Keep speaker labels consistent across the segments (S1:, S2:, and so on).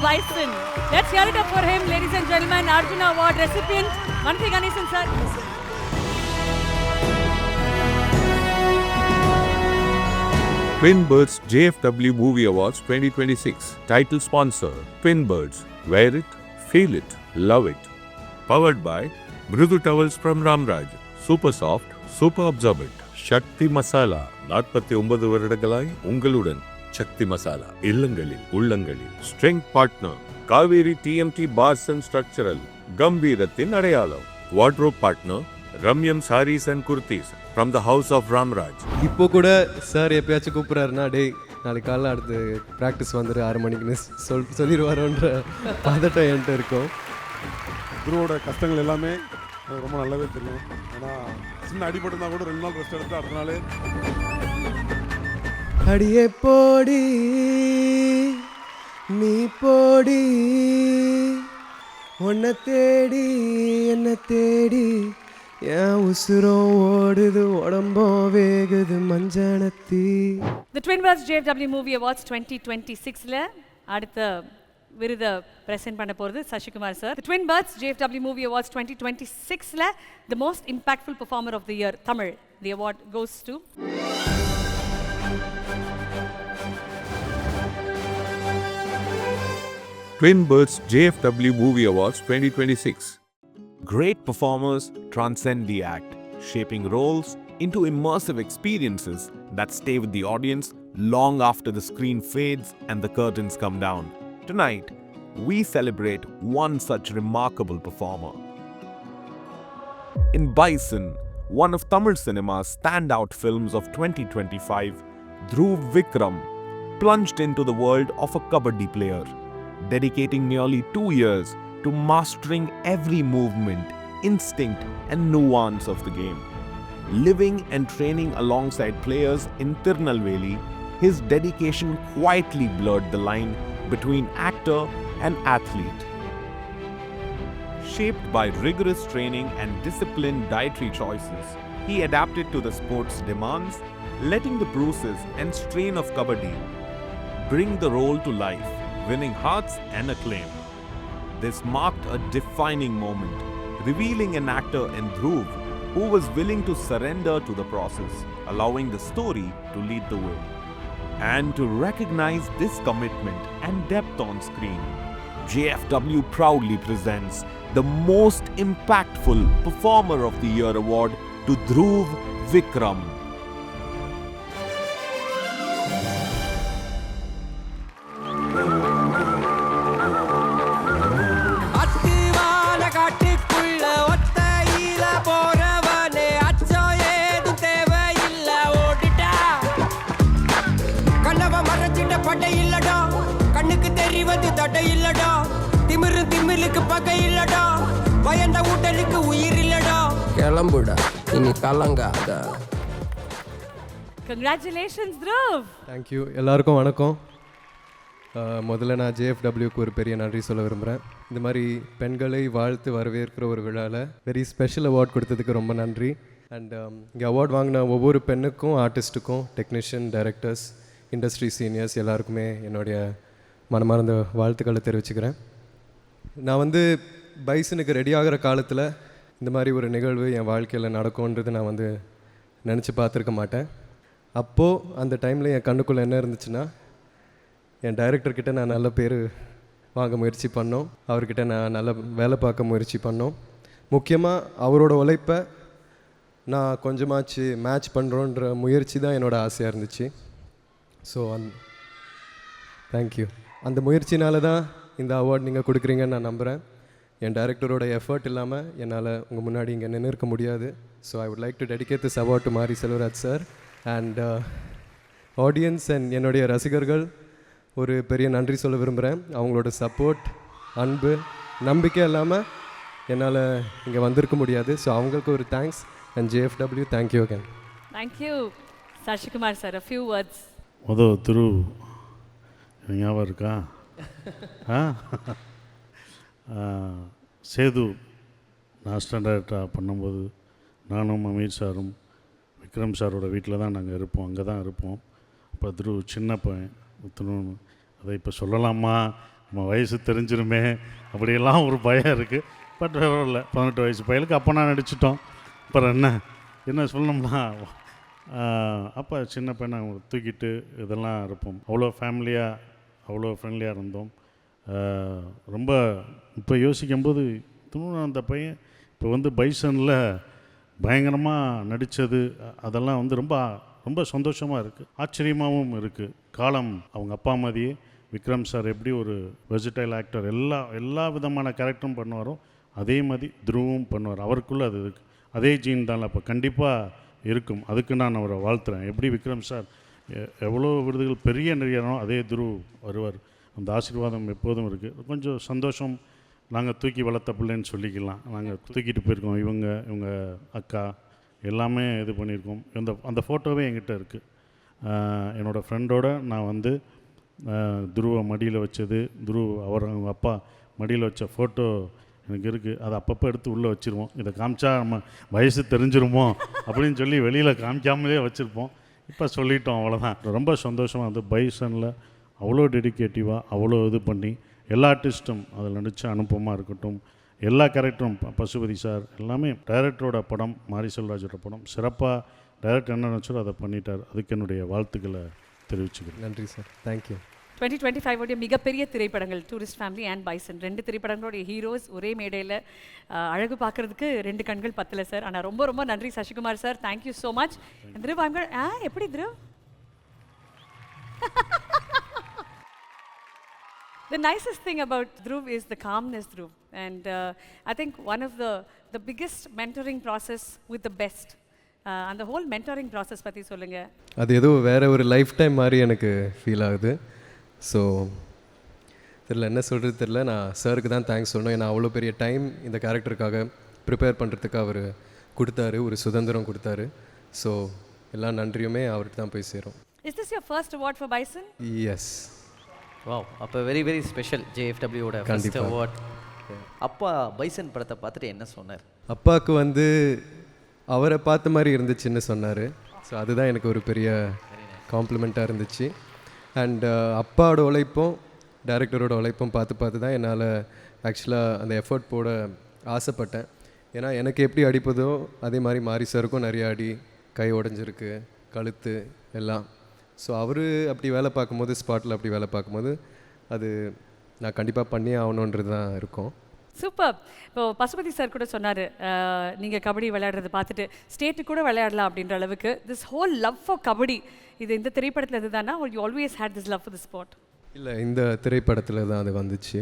S1: Bison. Let's hear it up for him, ladies and gentlemen. Arjuna Award recipient, Mantri Ganesan sir.
S2: Twin Birds JFW Movie Awards 2026. Title sponsor, Twin Birds. Wear it, feel it, love it. Powered by Mrudu Towels from Ramraj. Super soft, super absorbent. Shakti Masala. 49 வருடங்களாய் உங்களுடன் சக்தி மசாலா. இல்லங்களில் உள்ளங்களில். Strength partner, Kaveri TMT Bars and Structural. கம்பீரத்தின் அடையாளம். Wardrobe partner, Ramyam Sarees and Kurtis from the House of Ramraj.
S3: இப்போ கூட sir எப்பயாச்சும் கூப்பிட்றாருன்னா டேய் நாளைக்கு காலைல அடுத்து ப்ராக்டிஸ் வந்துடு 6 மணிக்குன்னு சொல்லிடுவாரோன்ற பதட்டம் என்கிட்ட இருக்கும்.
S4: குருவோட கஷ்டங்கள் எல்லாமே எனக்கு ரொம்ப நல்லாவே தெரியும். ஆனால் சின்ன அடிபட்டுனா கூட 2 நாள் ரெஸ்ட் எடுத்து அடுத்த நாள்
S3: அடியே போடி நீ போடி உன்னை தேடி என்ன தேடி என் உசுரம் ஓடுது உடம்போ வேகுது மஞ்சனத்தி.
S1: The Twin Birds JFW Movie Awards 2026ல அடுத்த விருதை பிரசன்ட் பண்ண போகிறது Sasikumar sir. The Twin Birds JFW Movie Awards 2026ல the most impactful performer of the year, Tamil. The award goes to
S2: Twin Birds JFW Movie Awards 2026.
S5: Great performers transcend the act, shaping roles into immersive experiences that stay with the audience long after the screen fades and the curtains come down. Tonight, we celebrate one such remarkable performer. In Bison, one of Tamil cinema's standout films of 2025, Dhruv Vikram plunged into the world of a kabaddi player, dedicating nearly 2 years to mastering every movement, instinct, and nuance of the game. Living and training alongside players in Tirunelveli, his dedication quietly blurred the line between actor and athlete. Shaped by rigorous training and disciplined dietary choices, he adapted to the sport's demands, letting the bruises and strain of kabaddi bring the role to life, winning hearts and acclaim. This marked a defining moment, revealing an actor in Dhruv who was willing to surrender to the process, allowing the story to lead the way. And to recognize this commitment and depth on screen, JFW proudly presents the most impactful Performer of the Year award to Dhruv Vikram.
S6: கண்ணுக்கு தெரிவது தடை இல்லடா, திமிருக்கு பகை இல்லடா, பயந்த ஊட்டலுக்கு உயிர் இல்லடா, கிளம்புடா இனி கலங்காத.
S1: Congratulations Dhruv.
S3: Thank you. எல்லாருக்கும் வணக்கம். முதல்ல நான் JFWக்கு ஒரு பெரிய நன்றி சொல்ல விரும்புகிறேன். இந்த மாதிரி பெண்களை வாழ்த்து வரவேற்கிற ஒரு விழாவில் வெரி ஸ்பெஷல் அவார்ட் கொடுத்ததுக்கு ரொம்ப நன்றி. அண்ட் இங்கே அவார்ட் வாங்கின ஒவ்வொரு பெண்ணுக்கும், ஆர்டிஸ்ட்டுக்கும், டெக்னீஷியன், டைரக்டர்ஸ், இண்டஸ்ட்ரி சீனியர்ஸ் எல்லாருக்குமே என்னுடைய மனமார்ந்த வாழ்த்துக்களை தெரிவிச்சுக்கிறேன். நான் பைசனுக்கு ரெடி ஆகிற காலத்தில் இந்த மாதிரி ஒரு நிகழ்வு என் வாழ்க்கையில் நடக்கும்ன்றது நான் நினச்சி பார்த்துருக்க மாட்டேன். அப்போது அந்த டைமில் என் கண்ணுக்குள்ளே என்ன இருந்துச்சுன்னா, என் டைரக்டர்கிட்ட நான் நல்ல பேர் வாங்க முயற்சி பண்ணோம், அவர்கிட்ட நான் நல்ல வேலை பார்க்க முயற்சி பண்ணோம். முக்கியமாக அவரோட உழைப்பை நான் கொஞ்சமாச்சு மேட்ச் பண்ணுறோன்ற முயற்சி தான் என்னோடய ஆசையாக இருந்துச்சு. So thank you. அந்த முயற்சினால தான் இந்த அவார்ட் நீங்கள் கொடுக்குறீங்கன்னு நான் நம்புகிறேன். என் டைரக்டரோட எஃபர்ட் இல்லாமல் என்னால் உங்கள் முன்னாடி இங்கே நின்று இருக்க முடியாது. So I would like to dedicate this award to Mari Selvaraj sir and audience and என்னுடைய ரசிகர்கள் ஒரு பெரிய நன்றி சொல்ல விரும்புகிறேன். அவங்களோட சப்போர்ட், அன்பு, நம்பிக்கை இல்லாமல் என்னால் இங்கே வந்திருக்க முடியாது. ஸோ அவங்களுக்கு ஒரு thanks and JFW thank you again.
S1: Thank you Sasikumar sir. a few words.
S7: திரு ஞாபகம் இருக்கா? சேது நான் அசிஸ்டன்ட் டைரக்டராக பண்ணும்போது நானும் அமீர் சாரும் விக்ரம் சாரோட வீட்டில் தான் நாங்கள் இருப்போம், அங்கே தான் இருப்போம். அப்போ திரு சின்ன பையன், அதை இப்போ சொல்லலாமா நம்ம வயசு தெரிஞ்சிருமே அப்படியெல்லாம் ஒரு பயம் இருக்குது. பட் இல்லை, 18 வயசு பையலுக்கு அப்போ நான் நடிச்சிட்டோம். அப்புறம் என்ன சொல்லணும்னா, அப்போ சின்ன பையனை தூக்கிட்டு இதெல்லாம் இருப்போம். அவ்வளோ ஃபேமிலியாக, அவ்வளோ ஃப்ரெண்ட்லியாக இருந்தோம். ரொம்ப இப்போ யோசிக்கும்போது அந்த பையன் இப்போ வந்து பைசனில் பயங்கரமாக நடித்தது அதெல்லாம் வந்து ரொம்ப ரொம்ப சந்தோஷமாக இருக்குது, ஆச்சரியமாகவும் இருக்குது. காலம் அவங்க அப்பா மாதிரியே விக்ரம் சார் எப்படி ஒரு வெர்சடைல் ஆக்டர் எல்லா விதமான கேரக்டரும் பண்ணுவாரோ அதே மாதிரி துருவும் பண்ணுவார். அவருக்குள்ளே அது இருக்குது. அதே ஜீன் தான் அப்போ கண்டிப்பாக இருக்கும். அதுக்கு நான் அவரை வாழ்த்துறேன். எப்படி விக்ரம் சார் எவ்வளோ விருதுகள் பெரிய நடிகரோ அதே துரு வருவார். அந்த ஆசீர்வாதம் எப்போதும் இருக்குது. கொஞ்சம் சந்தோஷம். நாங்கள் தூக்கி வளர்த்த பிள்ளைன்னு சொல்லிக்கலாம். நாங்கள் தூக்கிட்டு போயிருக்கோம். இவங்க அக்கா எல்லாமே இது பண்ணியிருக்கோம். அந்த ஃபோட்டோவே என்கிட்ட இருக்குது. என்னோடய ஃப்ரெண்டோடு நான் வந்து துருவை மடியில் வச்சது, அவங்க அப்பா மடியில் வச்ச ஃபோட்டோ எனக்கு இருக்குது. அதை அப்பப்போ எடுத்து உள்ளே வச்சுருவோம். இதை காமிச்சா நம்ம வயசு தெரிஞ்சிருமோ அப்படின்னு சொல்லி வெளியில் காமிக்காமலே வச்சுருப்போம். இப்போ சொல்லிட்டோம், அவ்வளோதான். ரொம்ப சந்தோஷமாக வந்து பைசனில் அவ்வளோ டெடிக்கேட்டிவாக அவ்வளோ இது பண்ணி எல்லா ஆர்டிஸ்ட்டும் அதில் நடித்த அனுபவமாக இருக்கட்டும், எல்லா கேரக்டரும் பசுபதி சார் எல்லாமே டைரக்டரோட படம், மாரி செல்வராஜோட படம் சிறப்பாக டைரக்டர் என்ன நினச்சோ அதை பண்ணிட்டார். அதுக்கு என்னுடைய வாழ்த்துக்களை தெரிவிச்சுக்கிறேன்.
S3: நன்றி சார், தேங்க்யூ.
S1: 2025 உடைய மிகப்பெரிய திரைப்படங்கள் டூரிஸ்ட் ஃபேமிலி அண்ட் பைசன், 2 திரைப்படங்களுடைய ஹீரோஸ் ஒரே மேடையில் அழகு பார்க்குறதுக்கு 2 கண்கள் பத்தலை சார். ஆனால் ரொம்ப ரொம்ப நன்றி Sasikumar sir, thank you so much. Dhruv எப்படி Dhruv? The nicest thing about Dhruv is the calmness, Dhruv. And I think one of the biggest mentoring process with the best. And the whole mentoring process பற்றி சொல்லுங்க.
S3: அது ஏதோ வேறு ஒரு லைஃப் டைம் மாதிரி எனக்கு feel ஆகுது. ஸோ தெரில என்ன சொல்கிறது தெரில. நான் சாருக்கு தான் தேங்க்ஸ் சொல்லணும். ஏன்னா அவ்வளோ பெரிய டைம் இந்த கேரக்டருக்காக ப்ரிப்பேர் பண்ணுறதுக்கு அவர் கொடுத்தாரு, ஒரு சுதந்திரம் கொடுத்தாரு. ஸோ எல்லா நன்றியுமே அவருக்கு தான் போய் சேரும்.
S1: Is this your first award for Bison?
S3: Yes.
S8: Wow, அப்போ வெரி வெரி ஸ்பெஷல் JFWயோட ஃபர்ஸ்ட் அவார்ட். அப்பா பைசன் படத்தை பார்த்துட்டு என்ன சொன்னார்?
S3: அப்பாவுக்கு வந்து அவரை பார்த்த மாதிரி இருந்துச்சுன்னு சொன்னார். ஸோ அதுதான் எனக்கு ஒரு பெரிய காம்ப்ளிமெண்ட்டாக இருந்துச்சு. அண்ட் அப்பாவோட உழைப்பும் டைரக்டரோட உழைப்பும் பார்த்து தான் என்னால் ஆக்சுவலாக அந்த எஃபர்ட் போட ஆசைப்பட்டேன். ஏன்னா எனக்கு எப்படி அடிப்பதோ அதே மாதிரி மாரி சாருக்கும் நிறைய அடி, கை உடஞ்சிருக்கு, கழுத்து எல்லாம். ஸோ அவர் அப்படி வேலை பார்க்கும்போது, ஸ்பாட்டில் அப்படி வேலை பார்க்கும்போது அது நான் கண்டிப்பாக பண்ணி ஆகணுன்றது தான் இருக்கும்.
S1: சூப்பர். இப்போது பசுபதி சார் கூட சொன்னார், நீங்கள் கபடி விளையாடுறதை பார்த்துட்டு ஸ்டேட்டு கூட விளையாடலாம் அப்படின்ற அளவுக்கு this whole love for kabaddi இது இந்த திரைப்படத்தில் இதுதானா, you always had this love for the sport?
S3: இல்லை, இந்த திரைப்படத்தில் தான் அது வந்துச்சு.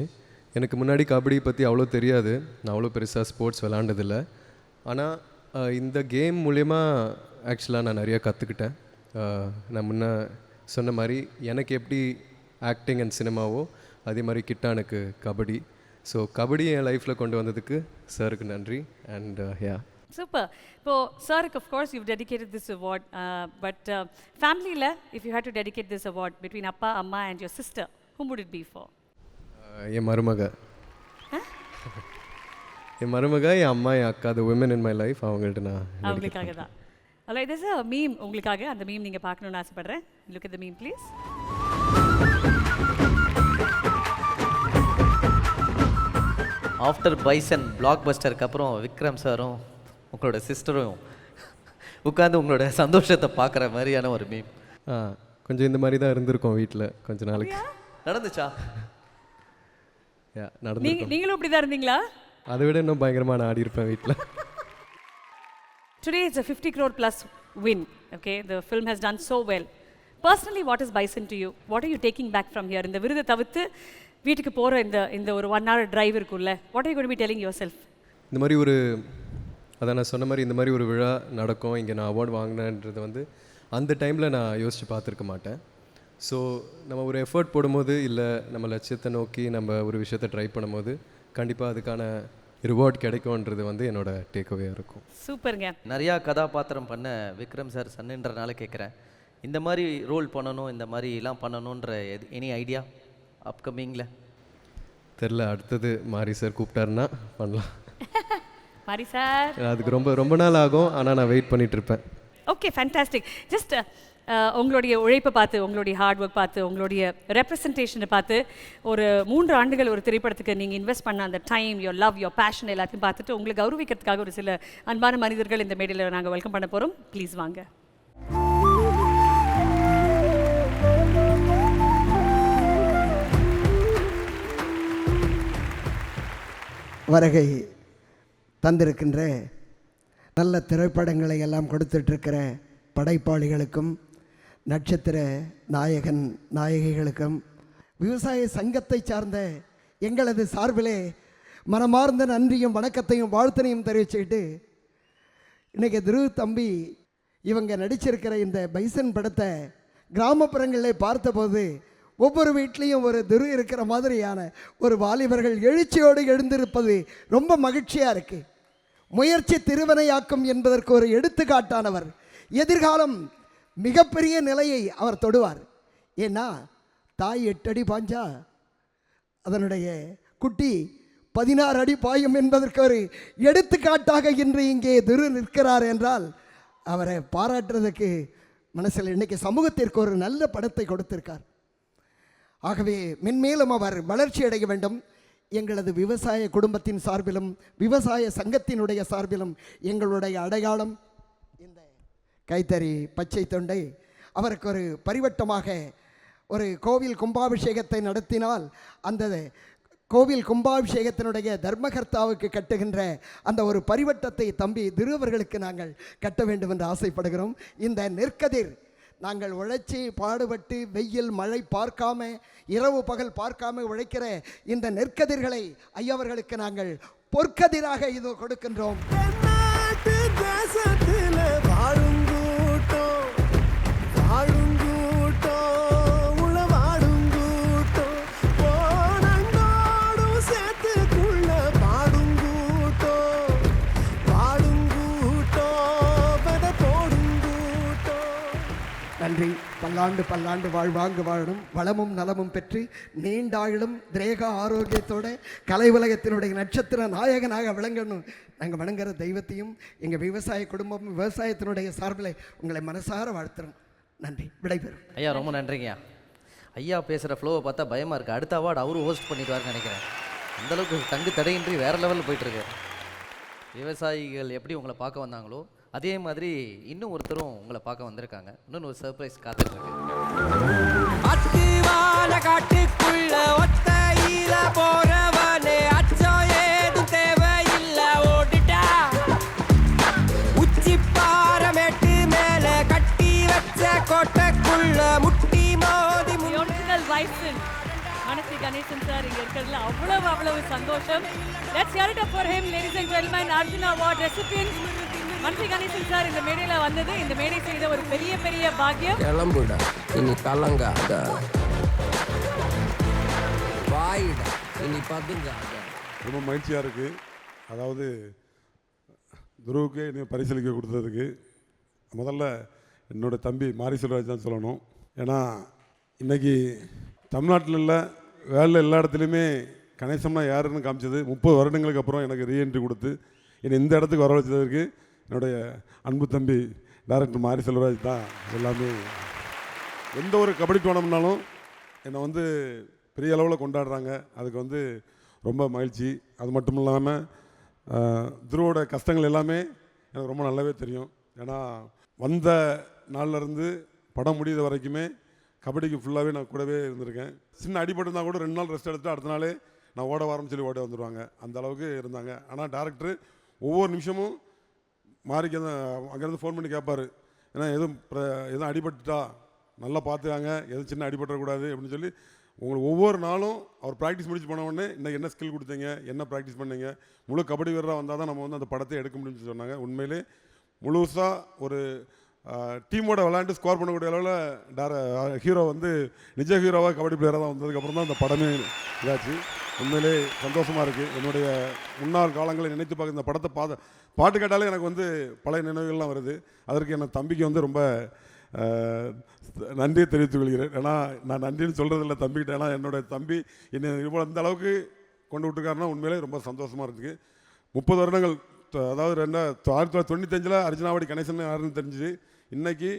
S3: எனக்கு முன்னாடி கபடி பற்றி அவ்வளோ தெரியாது. நான் அவ்வளோ பெருசாக ஸ்போர்ட்ஸ் விளாண்டதில்லை. ஆனால் இந்த கேம் மூலயமா ஆக்சுவலாக நான் நிறையா கற்றுக்கிட்டேன். நான் முன்ன சொன்ன மாதிரி எனக்கு எப்படி ஆக்டிங் அண்ட் சினிமாவோ அதே மாதிரி கிட்டானுக்கு கபடி. ஸோ கபடி என் லைஃப்பில் கொண்டு வந்ததுக்கு சாருக்கு நன்றி. And yeah
S1: super. இப்போது சாருக்கு of course you dedicated this award, but ஃபேமிலியில் if you had to dedicate this award between அப்பா, அம்மா and your sister, whom would it be for?
S3: என் மருமக, என் அம்மா, என் அக்கா, the women in my life, அவங்கள்ட்ட நான்
S1: அவங்களுக்காக தான். Alright, there's a meme உங்களுக்காக. அந்த மீம் நீங்கள் பார்க்கணுன்னு ஆசைப்படுறேன். Look at the meme please.
S8: After Bison பிளாக் பஸ்டருக்கு அப்புறம் விக்ரம் சாரும் உங்களோட சிஸ்டரும் உட்காந்து உங்களோட சந்தோஷத்தை பார்க்குற மாதிரியான ஒரு மீம்.
S3: கொஞ்சம் இந்த மாதிரி தான் இருந்திருக்கோம் வீட்டில் கொஞ்ச நாளைக்கு.
S8: நடந்துச்சா?
S3: நடந்து.
S1: நீங்களும் இப்படி தான் இருந்தீங்களா?
S3: அதை விட இன்னும் பயங்கரமாக நான் ஆடி இருப்பேன் வீட்டில்.
S1: Today it's a 50 crore plus win. Okay, the film has done so well. Personally, what is Bison to you? What are you taking back from here? இந்த விருதை தவிர்த்து வீட்டுக்கு போகிற இந்த ஒரு 1 hour drive இருக்குல்ல, what are you going to be telling yourself?
S3: இந்த மாதிரி அதான் நான் சொன்ன மாதிரி இந்த மாதிரி ஒரு விழா நடக்கும், இங்கே நான் அவார்டு வாங்கினேன்றது வந்து அந்த டைமில் நான் யோசித்து பார்த்துருக்க மாட்டேன். ஸோ நம்ம ஒரு எஃபர்ட் போடும்போது, இல்லை நம்ம லட்சியத்தை நோக்கி நம்ம ஒரு விஷயத்தை ட்ரை பண்ணும்போது கண்டிப்பாக அதுக்கான ரிவார்ட் கிடைக்கும்ன்றது வந்து என்னோட டேக்அவேயாக இருக்கும்.
S1: சூப்பருங்க.
S8: நிறையா கதாபாத்திரம் பண்ண விக்ரம் சார் சன்னுன்றனால கேட்குறேன், இந்த மாதிரி ரோல் பண்ணணும், இந்த மாதிரிலாம் பண்ணணுன்ற எனி ஐடியா அப்கமிங்கில்?
S3: தெரில, அடுத்தது மாரி சார் கூப்பிட்டாருன்னா பண்ணலாம்.
S1: மாரி சார்
S3: அதுக்கு ரொம்ப ரொம்ப நாள் ஆகும், ஆனால் நான் வெயிட் பண்ணிகிட்டு இருப்பேன்.
S1: Okay fantastic. ஜஸ்ட் உங்களுடைய உழைப்பை பார்த்து, உங்களுடைய ஹார்ட் ஒர்க் பார்த்து, உங்களுடைய ரெப்ரசன்டேஷனை பார்த்து, ஒரு 3 ஆண்டுகள் ஒரு திரைப்படத்துக்கு நீங்கள் இன்வெஸ்ட் பண்ண அந்த time, your love, your passion எல்லாத்தையும் பார்த்துட்டு உங்களை கௌரவிக்கிறதுக்காக ஒரு சில அன்பான மனிதர்கள் இந்த மேடையில் நாங்கள் வெல்கம் பண்ண போகிறோம். ப்ளீஸ் வாங்க.
S9: வருகை தந்திருக்கின்ற நல்ல திரைப்படங்களை எல்லாம் கொடுத்துட்ருக்கிற படைப்பாளிகளுக்கும் நட்சத்திர நாயகன் நாயகிகளுக்கும் விவசாய சங்கத்தை சார்ந்த எங்களது சார்பிலே மனமார்ந்த நன்றியும் வணக்கத்தையும் வாழ்த்தனையும் தெரிவிச்சுக்கிட்டு, இன்றைக்கி துருவ் தம்பி இவங்க நடிச்சிருக்கிற இந்த பைசன் படத்தை கிராமப்புறங்களில் பார்த்தபோது ஒவ்வொரு வீட்லேயும் ஒரு துரு இருக்கிற மாதிரியான ஒரு வாலிபர்கள் எழுச்சியோடு எழுந்திருப்பது ரொம்ப மகிழ்ச்சியாக இருக்குது. முயற்சி திருவினையாக்கும் என்பதற்கு ஒரு எடுத்துக்காட்டானவர். எதிர்காலம் மிகப்பெரிய நிலையை அவர் தொடுவார். ஏன்னா தாய் 8 அடி பாஞ்சா அதனுடைய குட்டி 16 அடி பாயும் என்பதற்கு ஒரு எடுத்துக்காட்டாக இன்று இங்கே துரு நிற்கிறார் என்றால் அவரை பாராட்டுறதுக்கு மனசில் இன்றைக்கி சமூகத்திற்கு ஒரு நல்ல படத்தை கொடுத்திருக்கார். ஆகவே மென்மேலும் அவர் வளர்ச்சி அடைய வேண்டும். எங்களது விவசாய குடும்பத்தின் சார்பிலும் விவசாய சங்கத்தினுடைய சார்பிலும் எங்களுடைய அடையாளம் இந்த கைத்தறி பச்சை தொண்டை. அவருக்கு ஒரு பரிவட்டமாக ஒரு கோவில் கும்பாபிஷேகத்தை நடத்தினால் அந்த கோவில் கும்பாபிஷேகத்தினுடைய தர்மகர்த்தாவுக்கு கட்டுகின்ற அந்த ஒரு பரிவட்டத்தை தம்பி திருவர்களுக்கு நாங்கள் கட்ட வேண்டும் என்று ஆசைப்படுகிறோம். இந்த நெற்கதிர் நாங்கள் உழைச்சி பாடுபட்டு வெயில் மழை பார்க்காம இரவு பகல் பார்க்காம உழைக்கிற இந்த நெற்கதிர்களை ஐயவர்களுக்கு நாங்கள் பொற்கதிராக இதோ கொடுக்கின்றோம். நன்றி. பல்லாண்டு பல்லாண்டு வாழ்வாங்கு வாழணும், வளமும் நலமும் பெற்று நீண்டாயிலும் திரேக ஆரோக்கியத்தோட கலை உலகத்தினுடைய நட்சத்திர நாயகனாக விளங்கணும். நாங்கள் வணங்குற தெய்வத்தையும் எங்கள் விவசாய குடும்பம் விவசாயத்தினுடைய சார்பில் உங்களை மனசார வாழ்த்துறோம். நன்றி. விடைபெறும்.
S8: ஐயா ரொம்ப நன்றிங்கய்யா. ஐயா பேசுகிற ஃப்ளோவை பார்த்தா பயமாக இருக்குது. அடுத்த அவார்டு அவரும் ஹோஸ்ட் பண்ணிடுவார்னு நினைக்கிறேன். அந்தளவுக்கு தங்கு தடையின்றி வேறு லெவலில் போயிட்டுருக்கு. விவசாயிகள் எப்படி உங்களை பார்க்க வந்தாங்களோ அதே மாதிரி இன்னும் ஒருத்தரும் உங்களை பார்க்க வந்திருக்காங்க. இன்னொன்று ஒரு சர்ப்ரைஸ் காத்துட்ருக்கு.
S6: காட்டுக்குள்ள ஒத்தையில போறவனே அச்சம் ஏதும் தேவையில்ல ஓடிட்டா. உச்சி பாரமேட்டு மேல கட்டி வச்ச கோட்டைக்குள்ள முட்டி மோதி
S1: மனசி கணேசன் சார் இங்க இருக்கிறதுல அவ்வளவு சந்தோஷம். Let's hear it up for him, ladies and gentlemen. Arjuna Award recipient Manasi Ganesan sir இந்த மேடையில வந்தது, இந்த மேடை செய்த ஒரு பெரிய பாக்கியம்.
S6: கிளம்புடா இனி கலங்காத, வாயிடா இனி பதுங்காத.
S4: ரொம்ப மகிழ்ச்சியாக இருக்குது. அதாவது துருவுக்கு என்னை பரிசளிக்க கொடுத்ததுக்கு முதல்ல என்னோடய தம்பி மாரி செல்வராஜ் தான் சொல்லணும். ஏன்னா இன்றைக்கி தமிழ்நாட்டில் இல்லை வேலை எல்லா இடத்துலையுமே கணேசம்னா யாருன்னு காமிச்சது 30 வருடங்களுக்கு அப்புறம் எனக்கு ரீஎன்ட்ரி கொடுத்து என்னை இந்த இடத்துக்கு வர வச்சதற்கு என்னுடைய அன்பு தம்பி டைரக்டர் மாரி செல்வராஜ் தான். எல்லாமே எந்த ஒரு கபடி டோர்னமெண்ட்னாலும் என்னை வந்து பெரிய அளவில் கொண்டாடுறாங்க. அதுக்கு ரொம்ப மகிழ்ச்சி. அது மட்டும் இல்லாமல் துருவோட கஷ்டங்கள் எல்லாமே எனக்கு ரொம்ப நல்லாவே தெரியும். ஏன்னா வந்த நாள்லேருந்து படம் முடியுத வரைக்குமே கபடிக்கு ஃபுல்லாகவே நான் கூடவே இருந்திருக்கேன். சின்ன அடிபட்டுருந்தால் கூட 2 நாள் ரெஸ்ட் எடுத்துட்டு அடுத்த நாளே நான் ஓட வரேன்னு சொல்லி ஓட வந்துடுவாங்க. அந்த அளவுக்கு இருந்தாங்க. ஆனால் டேரக்டர் ஒவ்வொரு நிமிஷமும் மாறிக்கு அங்கேருந்து ஃபோன் பண்ணி கேட்பார். ஏன்னா எதுவும் அடிபட்டுட்டா நல்லா பார்த்துக்காங்க, எதுவும் சின்ன அடிபட்டுறக்கூடாது அப்படின்னு சொல்லி உங்களுக்கு ஒவ்வொரு நாளும் அவர் ப்ராக்டிஸ் முடிச்சு போன உடனே இன்றைக்கி என்ன ஸ்கில் கொடுத்தீங்க, என்ன ப்ராக்டிஸ் பண்ணீங்க, முழு கபடி வீரராக வந்தால் தான் நம்ம அந்த படத்தை எடுக்க முடியும்னு சொன்னாங்க. உண்மையிலே முழுசாக ஒரு டீமோட விளையாண்டு ஸ்கோர் பண்ணக்கூடிய அளவில் ஹீரோ நிஜ ஹீரோவாக கபடி பிளேயராக தான் வந்ததுக்கப்புறம் தான் அந்த படமே இதாச்சு. உண்மையிலே சந்தோஷமாக இருக்குது. என்னுடைய முன்னாள் காலங்களை நினைத்து பார்க்க இந்த படத்தை பாட்டு கேட்டாலே எனக்கு பழைய நினைவுகள்லாம் வருது. அதற்கு என் தம்பிக்கு ரொம்ப நன்றியை தெரிவித்துக் கொள்கிறேன். ஏன்னா நான் நன்றின்னு சொல்கிறதில்ல தம்பிக்கிட்ட. ஏன்னா என்னோடய தம்பி என்னை இவ்வளோ இந்த அளவுக்கு கொண்டு விட்டுருக்காருன்னா உண்மையிலே ரொம்ப சந்தோஷமாக இருக்குது. 30 வருடங்கள், அதாவது 1995 அர்ஜுனாவாடி கணேசன் யாருன்னு தெரிஞ்சு இன்னைக்கு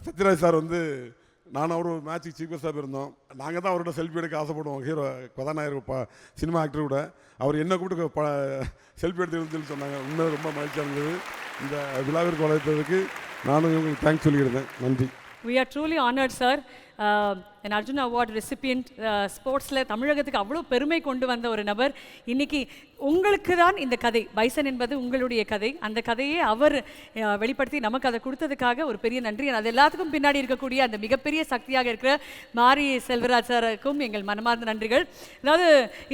S4: சத்யராஜ் சார் வந்து நானும் அவர் ஒரு மேட்ச்சுக்கு சீஃப் கெஸ்டாக இருந்தோம். நாங்கள் தான் அவரோட செல்ஃபி எடுக்க ஆசைப்படுவோம். ஹீரோ கதாநாயகர் சினிமா ஆக்டர் கூட அவர் என்ன கூப்பிட்டு செல்ஃபி எடுத்துன்னு சொல்லி சொன்னாங்க. உண்மையாக ரொம்ப மகிழ்ச்சியாக இருந்தது. இந்த விழாவிற்கு வளர்த்ததுக்கு நானும் இவங்களுக்கு தேங்க்ஸ் சொல்லியிருந்தேன். நன்றி.
S1: We are truly honored, sir. An Arjuna Award recipient, ஸ்போர்ட்ஸில் தமிழகத்துக்கு அவ்வளோ பெருமை கொண்டு வந்த ஒரு நபர். இன்னைக்கு உங்களுக்கு தான் இந்த கதை, பைசன் என்பது உங்களுடைய கதை. அந்த கதையை அவர் வெளிப்படுத்தி நமக்கு அதை கொடுத்ததுக்காக ஒரு பெரிய நன்றி. அது எல்லாத்துக்கும் பின்னாடி இருக்கக்கூடிய அந்த மிகப்பெரிய சக்தியாக இருக்கிற மாரி செல்வராஜ் சாருக்கும் எங்கள் மனமார்ந்த நன்றிகள். அதாவது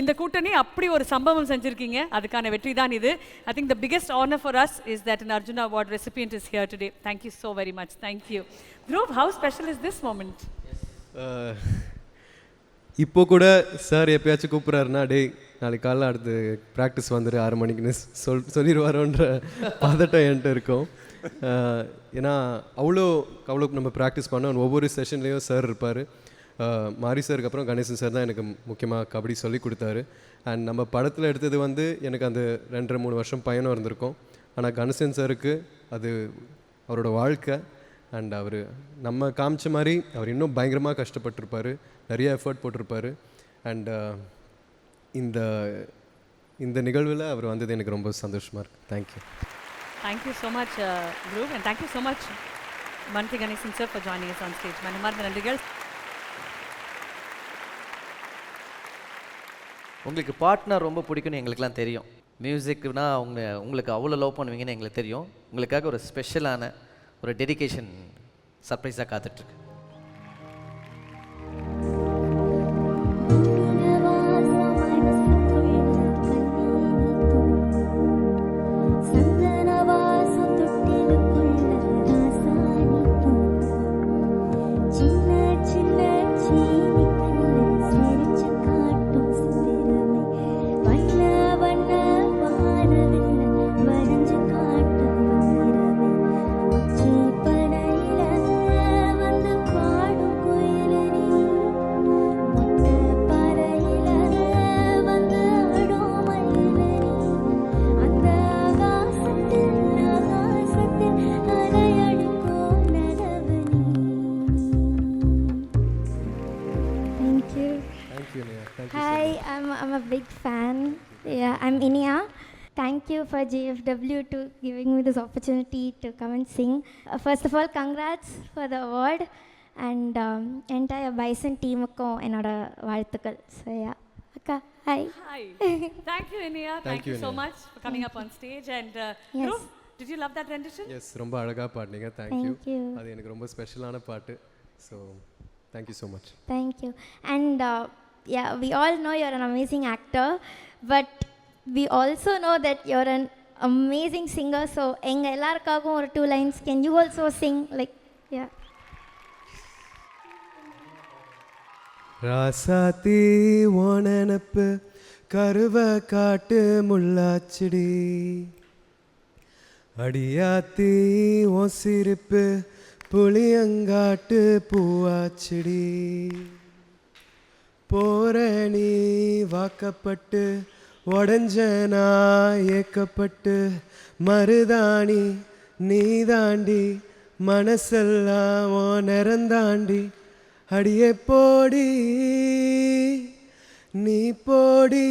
S1: இந்த கூட்டணி அப்படி ஒரு சம்பவம் செஞ்சுருக்கீங்க, அதுக்கான வெற்றி தான் இது. I think the biggest honour for us is that an Arjuna Award recipient is here today. Thank you so very much. Thank you. Dhruv, how special is this moment?
S3: இப்போ கூட சார் எப்பயாச்சும் கூப்பிட்றாருன்னா, டேய் நாளைக்கு காலைல அடுத்து ப்ராக்டிஸ் வந்துடு 6 மணிக்குன்னு சொல்லிடுவாரோன்ற பதட்டம் என்கிட்ட இருக்கும். ஏன்னா அவ்வளோ நம்ம ப்ராக்டிஸ் பண்ணோம். ஒவ்வொரு செஷன்லேயும் சார் இருப்பார். மாரி சாருக்கு அப்புறம் கணேசன் சார் தான் எனக்கு முக்கியமாக கபடி சொல்லி கொடுத்தாரு. அண்ட் நம்ம படத்தில் எடுத்தது வந்து எனக்கு அந்த 2-3 வருஷம் பயணம் இருந்திருக்கும். ஆனால் கணேசன் சாருக்கு அது அவரோட வாழ்க்கை. அண்ட் அவர் நம்ம காமிச்ச மாதிரி அவர் இன்னும் பயங்கரமாக கஷ்டப்பட்டிருப்பார், நிறைய எஃபர்ட் போட்டிருப்பார். அண்ட் இந்த நிகழ்வில் அவர் வந்தது எனக்கு ரொம்ப சந்தோஷமாக இருக்குது. Thank you.
S1: Thank you so much, Dhruv, and thank you so much, Manthi Ganesan sir, for joining us on stage. மனமார்ந்த நன்றிகள்.
S8: உங்களுக்கு பாட்னா ரொம்ப பிடிக்கும்னு எங்களுக்குலாம் தெரியும். மியூசிக்னா உங்களுக்கு அவ்வளோ லவ் பண்ணுவீங்கன்னு எங்களுக்கு தெரியும். உங்களுக்காக ஒரு ஸ்பெஷலான ஒரு டெடிகேஷன் சர்ப்ரைஸாக காத்துட்ருக்கு.
S10: Hi, I'm a big fan. Yeah, I'm Inia. Thank you for JFW to giving me this opportunity to come and sing. First of all, congrats for the award and entire Bison team ko enoda vaalthukal. So yeah, akka hi.
S1: Hi. Thank you, Inia. Thank you so much for coming up on stage. And
S10: Yes.
S1: Dhruv, did you love that rendition?
S3: Yes, ரொம்ப அழகாக பாடினீங்க. Thank you.
S10: Thank you.
S3: அது எனக்கு ரொம்ப ஸ்பெஷலான பாட்டு. So thank you so much.
S10: Thank you. And yeah, we all know you're an amazing actor, but we also know that you're an amazing singer. So enga ellarkagum or 2 lines, can you also sing like yeah?
S3: ராசாத்தி ஓனனப்பு கருவ காட்டு முள்ளாச்சிடி, அடியாத்தி ஓ சிரிப்பு புளியங்காட்டு பூவாச்சிடி, போற நீ வாக்கப்பட்டு உடஞ்சனா ஏக்கப்பட்டு, மருதாணி நீ தாண்டி மனசெல்லாம் ஓ நிறந்தாண்டி, அடியே போடி நீ போடி,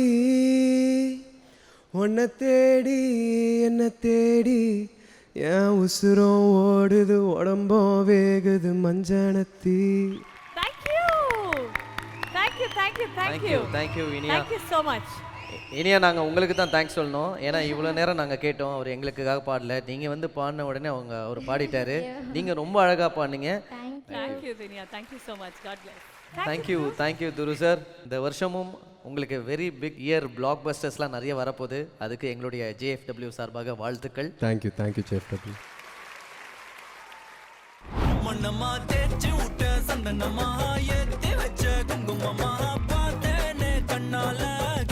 S3: உன்னை தேடி என்ன தேடி, என் உசுரம் ஓடுது உடம்பம் வேகுது மஞ்சனத்தி.
S1: Thank you. Thank you, thank you, thank you.
S8: Thank you, Inia.
S1: Thank you so much.
S8: Iniya, நாங்கள் உங்களுக்கு தான் தேங்க்ஸ் சொல்லணும். ஏன்னா இவ்வளோ நேரம் நாங்கள் கேட்டோம், அவர் எங்களுக்காக பாடல. நீங்கள் வந்து பாடின உடனே அவர் பாடிட்டாரு. நீங்கள் ரொம்ப அழகாக பாடினீங்க.
S1: Thank you, Inia. Thank you so much. God bless.
S8: Thank you துரு சார். இந்த வருஷமும் உங்களுக்கு வெரி பிக் இயர், பிளாக் பஸ்டர்ஸ்லாம் நிறைய வரப்போகுது. அதுக்கு எங்களுடைய JFW சார்பாக வாழ்த்துக்கள்.
S3: Thank you JFW.
S6: மண்ணமா தேச்சு விட்ட சந்தனமா ஏத்தி வச்ச குங்குமமா பார்த்தேனே கண்ணால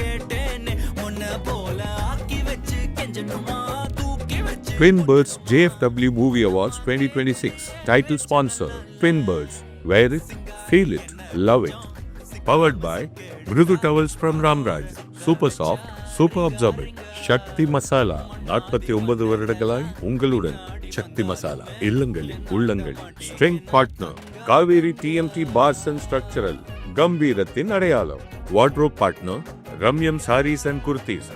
S6: கேட்டேனே உன்னை போல ஆக்கி வச்சு கெஞ்சனுமா தூக்கி வச்சு.
S2: Twin Birds JFW Movie Awards 2026. Title sponsor Twin Birds. Wear it, feel it, love it. Powered by Mrudu Towels from Ramraj. Super soft, super absorbent. Shakti Masala. 49 வருடங்களாய் உங்களுடன். சக்தி மசாலா, இல்லங்களில் உள்ளங்களில். Strength partner Kaveri TMT bars and structural, கம்பீரத்தின் அடையாளம். Wardrobe partner Ramyam sarees and kurtis.